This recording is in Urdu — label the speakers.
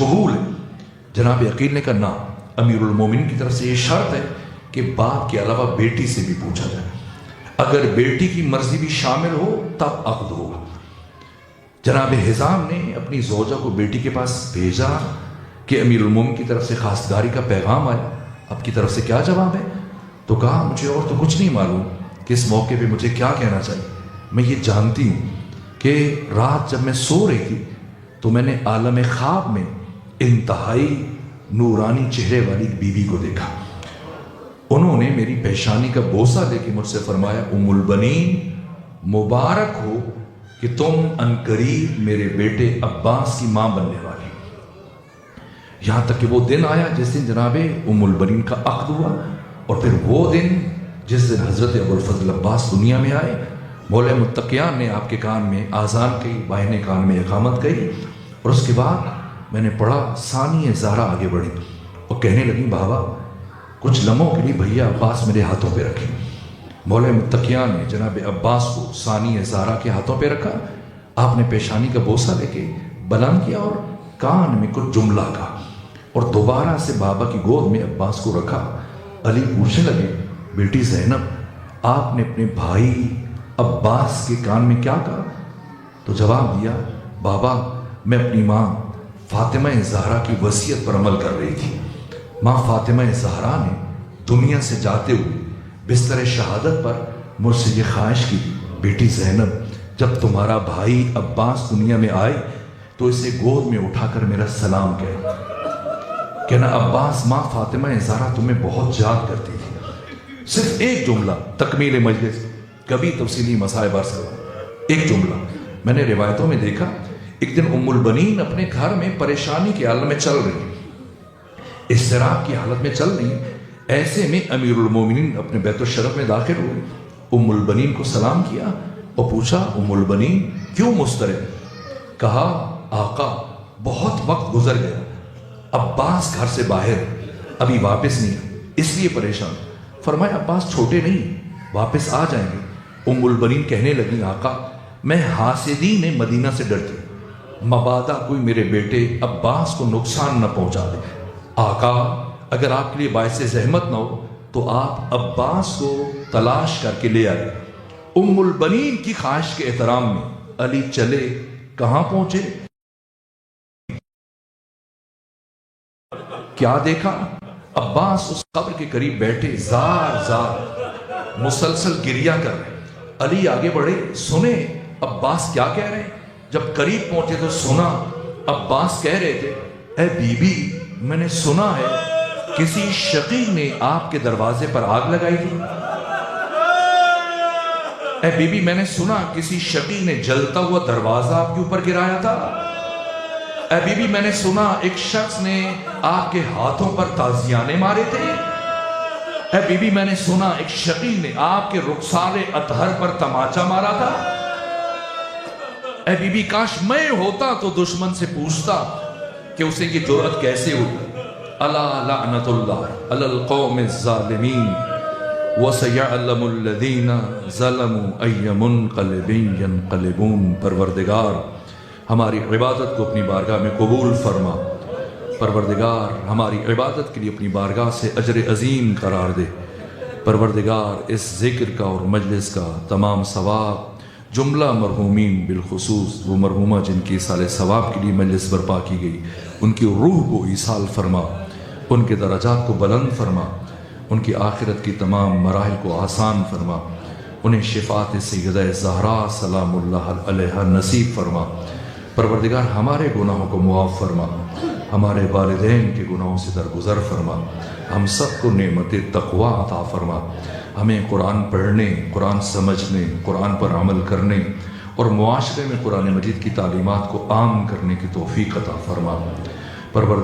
Speaker 1: قبول ہے؟ جناب عقیل نے کہا نا، امیر المومنین کی طرف سے یہ شرط ہے کہ باپ کے علاوہ بیٹی سے بھی پوچھا جائے، اگر بیٹی کی مرضی بھی شامل ہو تب عقد ہوگا۔ جناب حزام نے اپنی زوجہ کو بیٹی کے پاس بھیجا کہ امیر المومنین کی طرف سے خواستگاری کا پیغام آیا، آپ کی طرف سے کیا جواب ہے؟ تو کہا مجھے اور تو کچھ نہیں معلوم کہ اس موقع پہ مجھے کیا کہنا چاہیے، میں یہ جانتی ہوں کہ رات جب میں سو رہی تھی تو میں نے عالم خواب میں انتہائی نورانی چہرے والی ایک بیوی کو دیکھا، انہوں نے میری پیشانی کا بوسہ لے کے مجھ سے فرمایا ام البنین مبارک ہو کہ تم عنقریب میرے بیٹے عباس کی ماں بننے والی۔ یہاں تک کہ وہ دن آیا جس دن جناب ام البنین کا عقد ہوا، اور پھر وہ دن جس دن حضرت ابوالفضل عباس دنیا میں آئے، مولا متقیان نے آپ کے کان میں آذان کہی، بائیں نے کان میں اقامت کہی، اور اس کے بعد میں نے پڑھا ثانی زہرا آگے بڑھی اور کہنے لگی بابا کچھ لمحوں کے لیے بھیا عباس میرے ہاتھوں پہ رکھے۔ مولا متقیان نے جناب عباس کو ثانی زہرا کے ہاتھوں پہ رکھا، آپ نے پیشانی کا بوسہ لے کے بلند کیا اور کان میں کچھ جملہ کہا، اور دوبارہ سے بابا کی گود میں عباس کو رکھا۔ علی پوچھنے لگے بیٹی زینب آپ نے اپنے بھائی عباس کے کان میں کیا کہا؟ تو جواب دیا بابا میں اپنی ماں فاطمہ زہرا کی وصیت پر عمل کر رہی تھی، ماں فاطمہ زہرا نے دنیا سے جاتے ہوئے بستر شہادت پر مجھ سے یہ خواہش کی بیٹی زینب جب تمہارا بھائی عباس دنیا میں آئے تو اسے گود میں اٹھا کر میرا سلام کہنا عباس ماں فاطمہ زہرا تمہیں بہت یاد کرتی تھی۔ صرف ایک جملہ تکمیل مجلس، کبھی تفصیلی مسائل عرض کروں، ایک جملہ میں نے روایتوں میں دیکھا، ایک دن ام البنین اپنے گھر میں پریشانی کے عالم میں چل رہی، اضطراب کی حالت میں چل رہی، ایسے میں امیر المومنین اپنے بیت الشرف میں داخل ہوئے، ام البنین کو سلام کیا اور پوچھا ام البنین کیوں مضطرب؟ کہا آقا بہت وقت گزر گیا، عباس گھر سے باہر ابھی واپس نہیں، اس لیے پریشان۔ فرمایا عباس چھوٹے نہیں، واپس آ جائیں گے۔ ام البنین کہنے لگی آقا میں حاسدین مدینہ سے ڈرتی، مبادا کوئی میرے بیٹے عباس کو نقصان نہ پہنچا دے۔ آقا اگر آپ کے لیے باعث زحمت نہ ہو تو آپ عباس کو تلاش کر کے لے آئے۔ ام البنین کی خواہش کے احترام میں علی چلے، کہاں پہنچے؟ کیا دیکھا؟ عباس اس قبر کے قریب بیٹھے زار زار مسلسل گریہ کر رہے۔ علی آگے بڑھے، سنے عباس کیا کہہ رہے ہیں؟ جب قریب پہنچے تو سنا عباس کہہ رہے تھے اے بی بی میں نے سنا ہے کسی شقی نے آپ کے دروازے پر آگ لگائی تھی، اے بی بی میں نے سنا کسی شقی نے جلتا ہوا دروازہ آپ کے اوپر گرایا تھا، اے بی بی میں نے سنا ایک شخص نے آپ کے ہاتھوں پر تازیانے مارے تھے، اے بی بی میں نے سنا ایک شقی نے آپ کے رخسار اطہر پر تماچا مارا تھا، اے بی بی کاش میں ہوتا تو دشمن سے پوچھتا کہ اسے یہ جرأت کیسے ہوئی۔ الا لعنت اللہ علی القوم الظالمین وسیعلم الذین ظلموا ای منقلب ینقلبون۔ پروردگار ہماری عبادت کو اپنی بارگاہ میں قبول فرما، پروردگار ہماری عبادت کے لیے اپنی بارگاہ سے اجر عظیم قرار دے، پروردگار اس ذکر کا اور مجلس کا تمام ثواب جملہ مرحومین بالخصوص وہ مرحومہ جن کی ایصال ثواب کے لیے مجلس برپا کی گئی ان کی روح کو ایصال فرما، ان کے درجات کو بلند فرما، ان کی آخرت کی تمام مراحل کو آسان فرما، انہیں شفاعت سیدہ زہرا سلام اللہ علیہا نصیب فرما، پروردگار ہمارے گناہوں کو معاف فرما، ہمارے والدین کے گناہوں سے درگزر فرما، ہم سب کو نعمت تقوی عطا فرما، ہمیں قرآن پڑھنے، قرآن سمجھنے، قرآن پر عمل کرنے اور معاشرے میں قرآن مجید کی تعلیمات کو عام کرنے کی توفیق عطا فرما۔ پروردگار